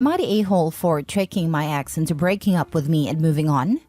Am I the a-hole for tricking my ex into breaking up with me and moving on?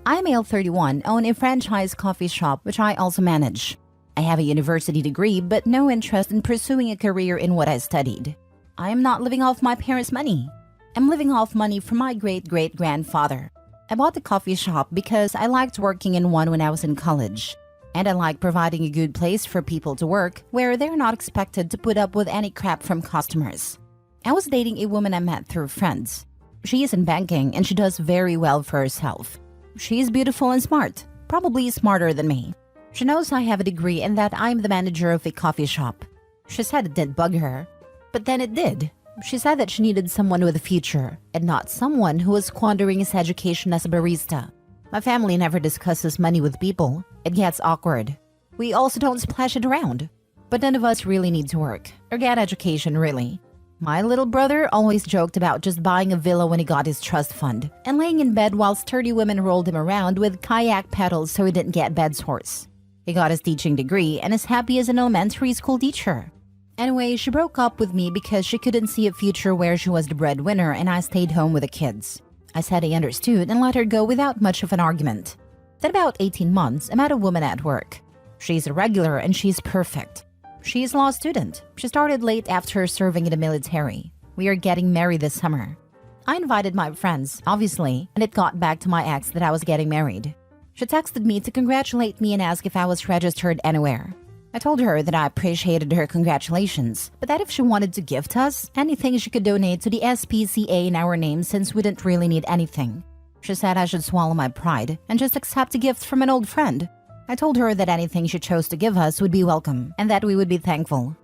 I, male 31, own a franchise coffee shop which I also manage. I have a university degree but no interest in pursuing a career in what I studied. I am not living off my parents' money. I'm living off money from my great-great-grandfather. I bought the coffee shop because I liked working in one when I was in college. And I like providing a good place for people to work where they're not expected to put up with any crap from customers. I was dating a woman I met through friends. She is in banking and she does very well for herself. She is beautiful and smart, probably smarter than me. She knows I have a degree and that I'm the manager of a coffee shop. She said it didn't bug her, but then it did. She said that she needed someone with a future and not someone who was squandering his education as a barista. My family never discusses money with people. It gets awkward. We also don't splash it around. But none of us really need to work or get education, really. My little brother always joked about just buying a villa when he got his trust fund and laying in bed while sturdy women rolled him around with kayak pedals so he didn't get bed sores. He got his teaching degree and is happy as an elementary school teacher. Anyway, she broke up with me because she couldn't see a future where she was the breadwinner and I stayed home with the kids. I said I understood and let her go without much of an argument. Then about 18 months, I met a woman at work. She's a regular and she's perfect. She's a law student. She started late after serving in the military. We are getting married this summer. I invited my friends, obviously, and it got back to my ex that I was getting married. She texted me to congratulate me and ask if I was registered anywhere. I told her that I appreciated her congratulations, but that if she wanted to gift us, anything she could donate to the SPCA in our name since we didn't really need anything. She said I should swallow my pride and just accept a gift from an old friend. I told her that anything she chose to give us would be welcome and that we would be thankful.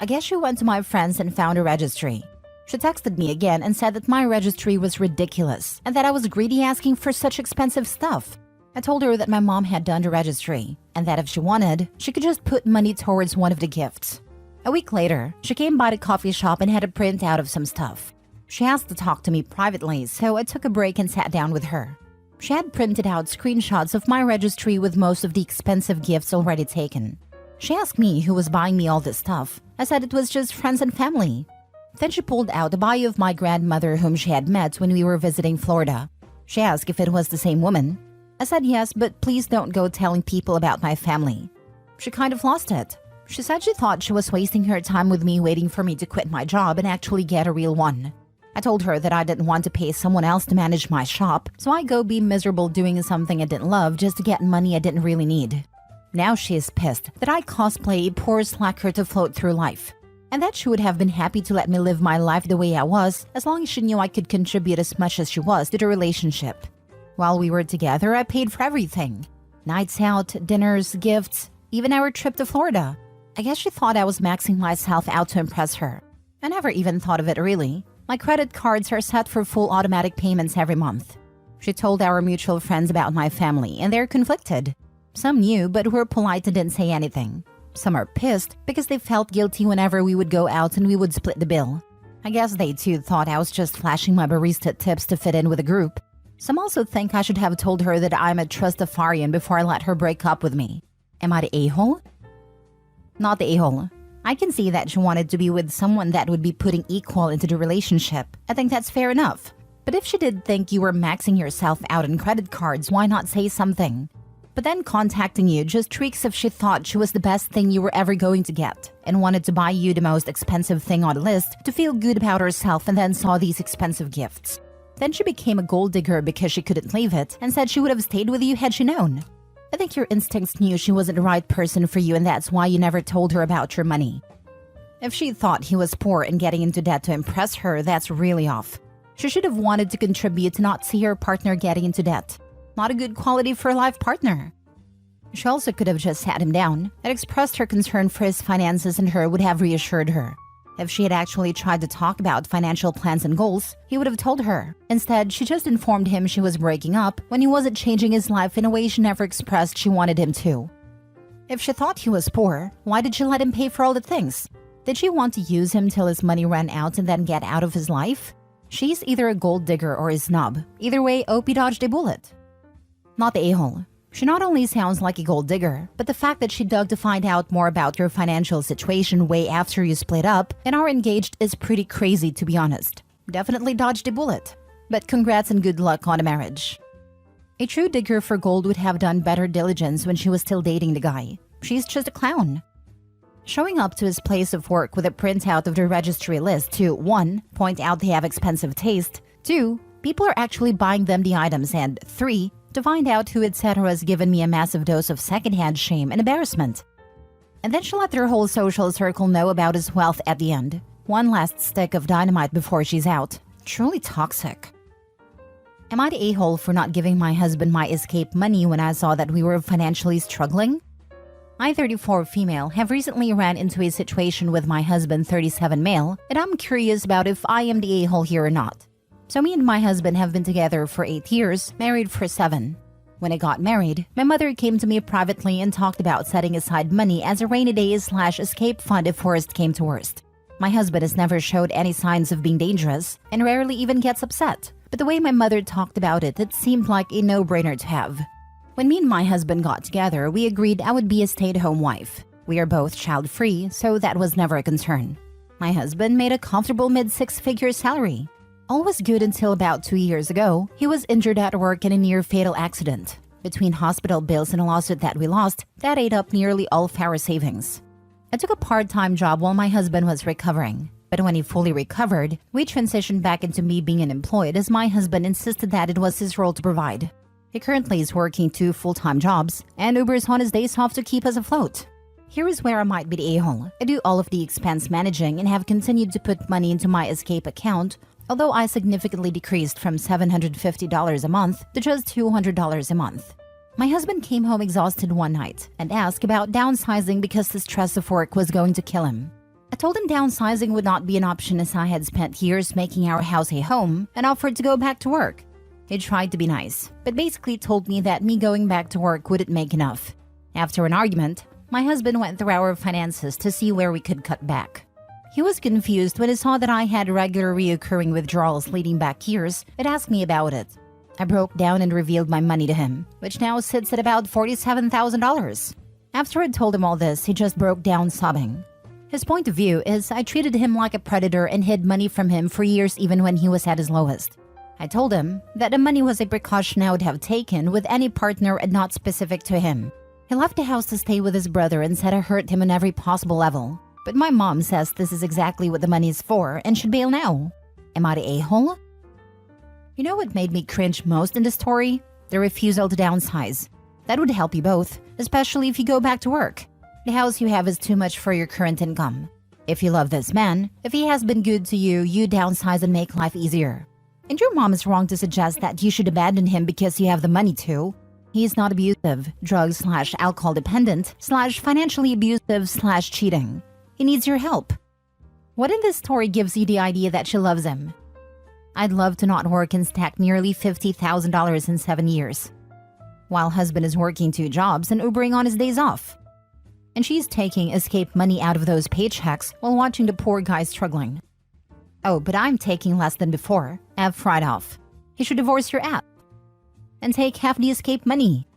I guess she went to my friends and found a registry. She texted me again and said that my registry was ridiculous and that I was greedy asking for such expensive stuff. I told her that my mom had done the registry and that if she wanted, she could just put money towards one of the gifts. A week later, she came by the coffee shop and had a printout of some stuff. She asked to talk to me privately, so I took a break and sat down with her. She had printed out screenshots of my registry with most of the expensive gifts already taken. She asked me who was buying me all this stuff. I said it was just friends and family. Then she pulled out a bio of my grandmother whom she had met when we were visiting Florida. She asked if it was the same woman. I said yes, but please don't go telling people about my family. She kind of lost it. She said she thought she was wasting her time with me waiting for me to quit my job and actually get a real one. I told her that I didn't want to pay someone else to manage my shop, so I go be miserable doing something I didn't love just to get money I didn't really need. Now she is pissed that I cosplay a poor slacker to float through life, and that she would have been happy to let me live my life the way I was as long as she knew I could contribute as much as she was to the relationship. While we were together, I paid for everything. Nights out, dinners, gifts, even our trip to Florida. I guess she thought I was maxing myself out to impress her. I never even thought of it really. My credit cards are set for full automatic payments every month. She told our mutual friends about my family and they're conflicted. Some knew but were polite and didn't say anything. Some are pissed because they felt guilty whenever we would go out and we would split the bill. I guess they too thought I was just flashing my barista tips to fit in with the group. Some also think I should have told her that I'm a trustafarian before I let her break up with me. Am I the a-hole? Not the a-hole. I can see that she wanted to be with someone that would be putting equal into the relationship. I think that's fair enough. But if she did think you were maxing yourself out on credit cards, why not say something? But then contacting you just reeks if she thought she was the best thing you were ever going to get and wanted to buy you the most expensive thing on the list to feel good about herself and then saw these expensive gifts. Then she became a gold digger because she couldn't leave it and said she would have stayed with you had she known. I think your instincts knew she wasn't the right person for you and that's why you never told her about your money. If she thought he was poor and getting into debt to impress her, that's really off. She should have wanted to contribute to not see her partner getting into debt. Not a good quality for a life partner. She also could have just sat him down and expressed her concern for his finances and her would have reassured her. If she had actually tried to talk about financial plans and goals, he would have told her. Instead, she just informed him she was breaking up when he wasn't changing his life in a way she never expressed she wanted him to. If she thought he was poor, why did she let him pay for all the things? Did she want to use him till his money ran out and then get out of his life? She's either a gold digger or a snob. Either way, Opie dodged a bullet. Not the a-hole. She not only sounds like a gold digger, but the fact that she dug to find out more about your financial situation way after you split up and are engaged is pretty crazy, to be honest. Definitely dodged a bullet. But congrats and good luck on a marriage. A true digger for gold would have done better diligence when she was still dating the guy. She's just a clown. Showing up to his place of work with a printout of the registry list to 1. Point out they have expensive taste, 2. People are actually buying them the items, and 3. To find out who etc. has given me a massive dose of secondhand shame and embarrassment. And then she let their whole social circle know about his wealth at the end. One last stick of dynamite before she's out. Truly toxic. Am I the a-hole for not giving my husband my escape money when I saw that we were financially struggling? I, 34 female, have recently ran into a situation with my husband, 37 male, and I'm curious about if I am the a-hole here or not. So me and my husband have been together for 8 years, married for 7. When I got married, my mother came to me privately and talked about setting aside money as a rainy day/escape fund if worst came to worst. My husband has never showed any signs of being dangerous and rarely even gets upset. But the way my mother talked about it, it seemed like a no-brainer to have. When me and my husband got together, we agreed I would be a stay-at-home wife. We are both child-free, so that was never a concern. My husband made a comfortable mid-six-figure salary. All was good until about 2 years ago. He was injured at work in a near-fatal accident. Between hospital bills and a lawsuit that we lost, that ate up nearly all of our savings. I took a part-time job while my husband was recovering. But when he fully recovered, we transitioned back into me being unemployed as my husband insisted that it was his role to provide. He currently is working 2 full-time jobs and Ubers on his days off to keep us afloat. Here is where I might be the a-hole. I do all of the expense managing and have continued to put money into my escape account, although I significantly decreased from $750 a month to just $200 a month. My husband came home exhausted one night and asked about downsizing because the stress of work was going to kill him. I told him downsizing would not be an option as I had spent years making our house a home and offered to go back to work. He tried to be nice, but basically told me that me going back to work wouldn't make enough. After an argument, my husband went through our finances to see where we could cut back. He was confused when he saw that I had regular reoccurring withdrawals leading back years and asked me about it. I broke down and revealed my money to him, which now sits at about $47,000. After I told him all this, he just broke down sobbing. His point of view is I treated him like a predator and hid money from him for years even when he was at his lowest. I told him that the money was a precaution I would have taken with any partner and not specific to him. He left the house to stay with his brother and said I hurt him on every possible level. But my mom says this is exactly what the money is for and should bail now. Am I the a-hole? You know what made me cringe most in the story? The refusal to downsize. That would help you both, especially if you go back to work. The house you have is too much for your current income. If you love this man, if he has been good to you, you downsize and make life easier. And your mom is wrong to suggest that you should abandon him because you have the money to. He is not abusive, drug/alcohol dependent/financially abusive/cheating. He needs your help. What in this story gives you the idea that she loves him? I'd love to not work and stack nearly $50,000 in 7 years. While husband is working 2 jobs and Ubering on his days off. And she's taking escape money out of those paychecks while watching the poor guy struggling. Oh, but I'm taking less than before. F right off. You should divorce your app. And take half the escape money.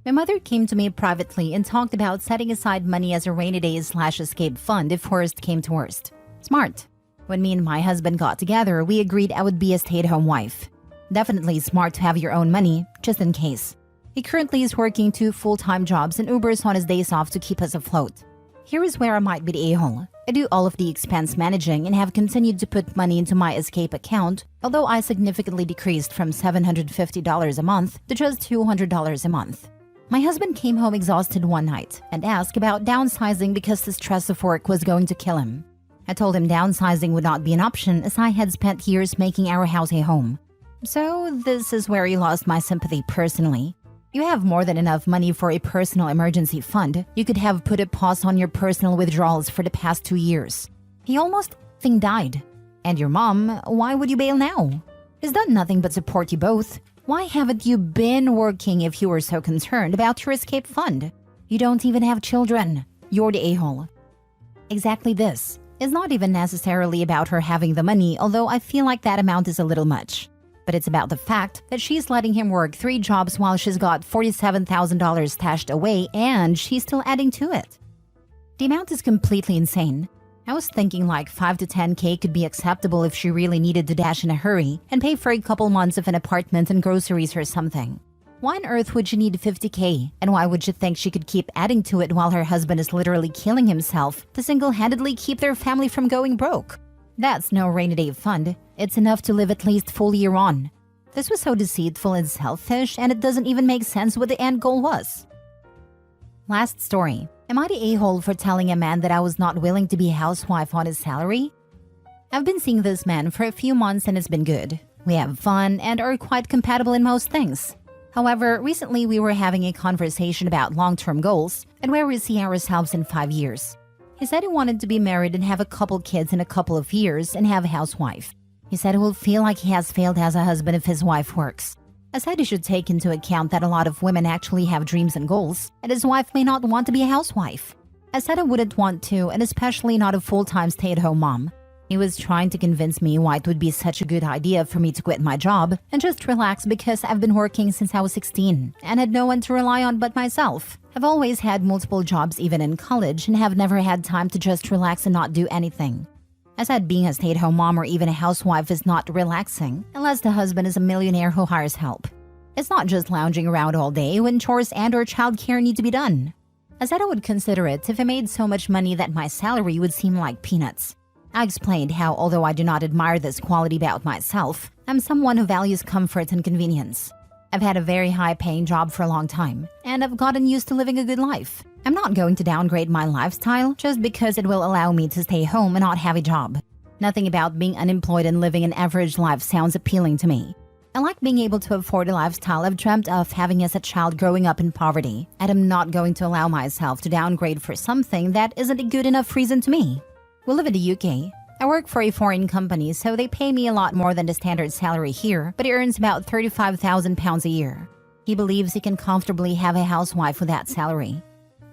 My mother came to me privately and talked about setting aside money as a rainy day/escape fund if worst came to worst. Smart. When me and my husband got together, we agreed I would be a stay-at-home wife. Definitely smart to have your own money, just in case. He currently is working 2 full-time jobs and Ubers on his days off to keep us afloat. Here is where I might be the a-hole. I do all of the expense managing and have continued to put money into my escape account, although I significantly decreased from $750 a month to just $200 a month. My husband came home exhausted one night and asked about downsizing because the stress of work was going to kill him. I told him downsizing would not be an option as I had spent years making our house a home. So this is where he lost my sympathy personally. You have more than enough money for a personal emergency fund. You could have put a pause on your personal withdrawals for the past 2 years. He almost died. And your mom, why would you bail now? He's done nothing but support you both. Why haven't you been working if you were so concerned about your escape fund? You don't even have children. You're the a-hole. Exactly this. It's not even necessarily about her having the money, although I feel like that amount is a little much. But it's about the fact that she's letting him work 3 jobs while she's got $47,000 stashed away and she's still adding to it. The amount is completely insane. I was thinking like 5 to 10K could be acceptable if she really needed to dash in a hurry and pay for a couple months of an apartment and groceries or something. Why on earth would she need 50K? And why would she think she could keep adding to it while her husband is literally killing himself to single-handedly keep their family from going broke? That's no rainy day fund. It's enough to live at least full year on. This was so deceitful and selfish, and it doesn't even make sense what the end goal was. Last story. Am I the a-hole for telling a man that I was not willing to be a housewife on his salary? I've been seeing this man for a few months and it's been good. We have fun and are quite compatible in most things. However, recently we were having a conversation about long-term goals and where we see ourselves in 5 years. He said he wanted to be married and have a couple kids in a couple of years and have a housewife. He said he will feel like he has failed as a husband if his wife works. I said he should take into account that a lot of women actually have dreams and goals, and his wife may not want to be a housewife. I said I wouldn't want to, and especially not a full-time stay-at-home mom. He was trying to convince me why it would be such a good idea for me to quit my job and just relax because I've been working since I was 16 and had no one to rely on but myself. I've always had multiple jobs even in college and have never had time to just relax and not do anything. I said being a stay-at-home mom or even a housewife is not relaxing unless the husband is a millionaire who hires help. It's not just lounging around all day when chores and or childcare need to be done. I said I would consider it if I made so much money that my salary would seem like peanuts. I explained how, although I do not admire this quality about myself, I'm someone who values comfort and convenience. I've had a very high-paying job for a long time, and I've gotten used to living a good life. I'm not going to downgrade my lifestyle just because it will allow me to stay home and not have a job. Nothing about being unemployed and living an average life sounds appealing to me. I like being able to afford a lifestyle I've dreamt of having as a child growing up in poverty, and I'm not going to allow myself to downgrade for something that isn't a good enough reason to me. We live in the UK. I work for a foreign company, so they pay me a lot more than the standard salary here, but he earns about £35,000 a year. He believes he can comfortably have a housewife with that salary.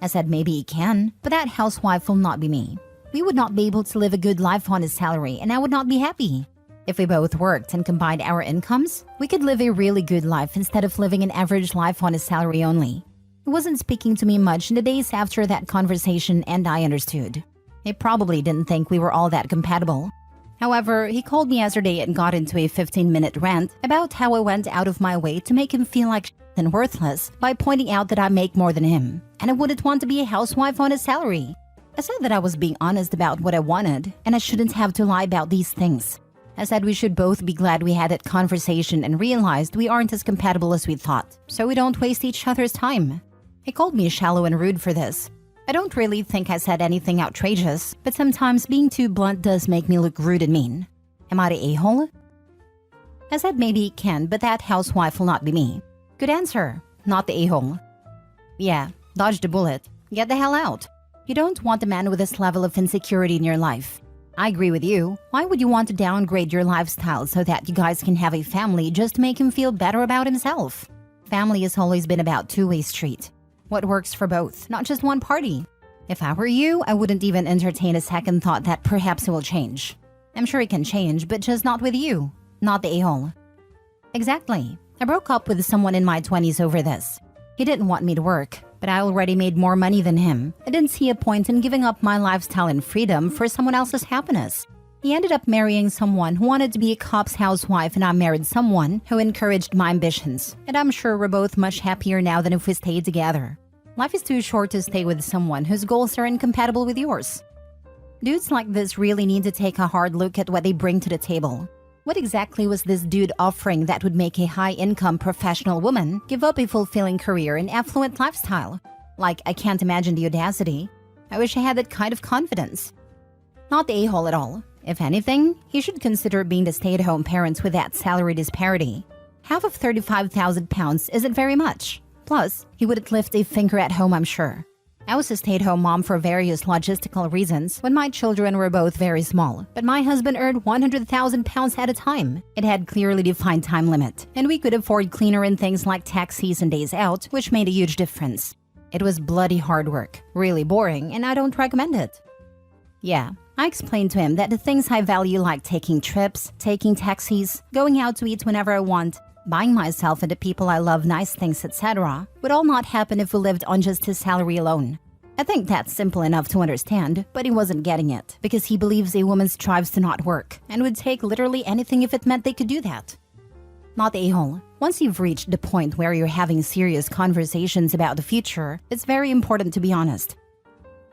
I said maybe he can, but that housewife will not be me. We would not be able to live a good life on his salary, and I would not be happy. If we both worked and combined our incomes, we could live a really good life instead of living an average life on his salary only. He wasn't speaking to me much in the days after that conversation, and I understood. He probably didn't think we were all that compatible. However, he called me yesterday and got into a 15-minute rant about how I went out of my way to make him feel like shit and worthless by pointing out that I make more than him, and I wouldn't want to be a housewife on his salary. I said that I was being honest about what I wanted, and I shouldn't have to lie about these things. I said we should both be glad we had that conversation and realized we aren't as compatible as we thought, so we don't waste each other's time. He called me shallow and rude for this. I don't really think I said anything outrageous, but sometimes being too blunt does make me look rude and mean. Am I the a-hole? I said maybe he can, but that housewife will not be me. Good answer. Not the a-hole. Yeah, dodge the bullet. Get the hell out. You don't want a man with this level of insecurity in your life. I agree with you. Why would you want to downgrade your lifestyle so that you guys can have a family just to make him feel better about himself? Family has always been about two-way street. What works for both, not just one party. If I were you, I wouldn't even entertain a second thought that perhaps it will change. I'm sure it can change, but just not with you. Not the a-hole. Exactly. I broke up with someone in my 20s over this. He didn't want me to work, but I already made more money than him. I didn't see a point in giving up my lifestyle and freedom for someone else's happiness. He ended up marrying someone who wanted to be a cop's housewife, and I married someone who encouraged my ambitions. And I'm sure we're both much happier now than if we stayed together. Life is too short to stay with someone whose goals are incompatible with yours. Dudes like this really need to take a hard look at what they bring to the table. What exactly was this dude offering that would make a high-income professional woman give up a fulfilling career and affluent lifestyle? Like, I can't imagine the audacity. I wish I had that kind of confidence. Not the a-hole at all. If anything, he should consider being the stay-at-home parents with that salary disparity. Half of £35,000 isn't very much. Plus, he wouldn't lift a finger at home, I'm sure. I was a stay-at-home mom for various logistical reasons when my children were both very small, but my husband earned £100,000 at a time. It had clearly defined time limit, and we could afford cleaner and things like taxis and days out, which made a huge difference. It was bloody hard work, really boring, and I don't recommend it. Yeah, I explained to him that the things I value like taking trips, taking taxis, going out to eat whenever I want, buying myself and the people I love nice things, etc., would all not happen if we lived on just his salary alone. I think that's simple enough to understand, but he wasn't getting it because he believes a woman strives to not work and would take literally anything if it meant they could do that. Not the a-hole. Once you've reached the point where you're having serious conversations about the future, it's very important to be honest.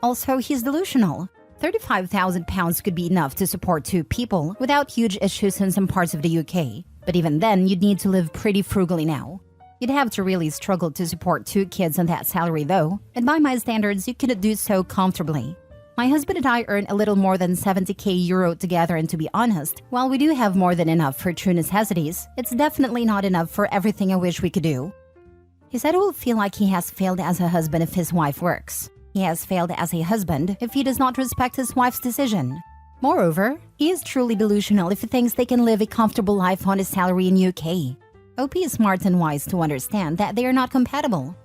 Also, he's delusional. 35,000 pounds could be enough to support 2 people without huge issues in some parts of the UK. But even then, you'd need to live pretty frugally now. You'd have to really struggle to support 2 kids on that salary though, and by my standards, you couldn't do so comfortably. My husband and I earn a little more than 70k euro together, and to be honest, while we do have more than enough for true necessities, it's definitely not enough for everything I wish we could do. He said he will feel like he has failed as a husband if his wife works. He has failed as a husband if he does not respect his wife's decision. Moreover, he is truly delusional if he thinks they can live a comfortable life on his salary in UK. OP is smart and wise to understand that they are not compatible.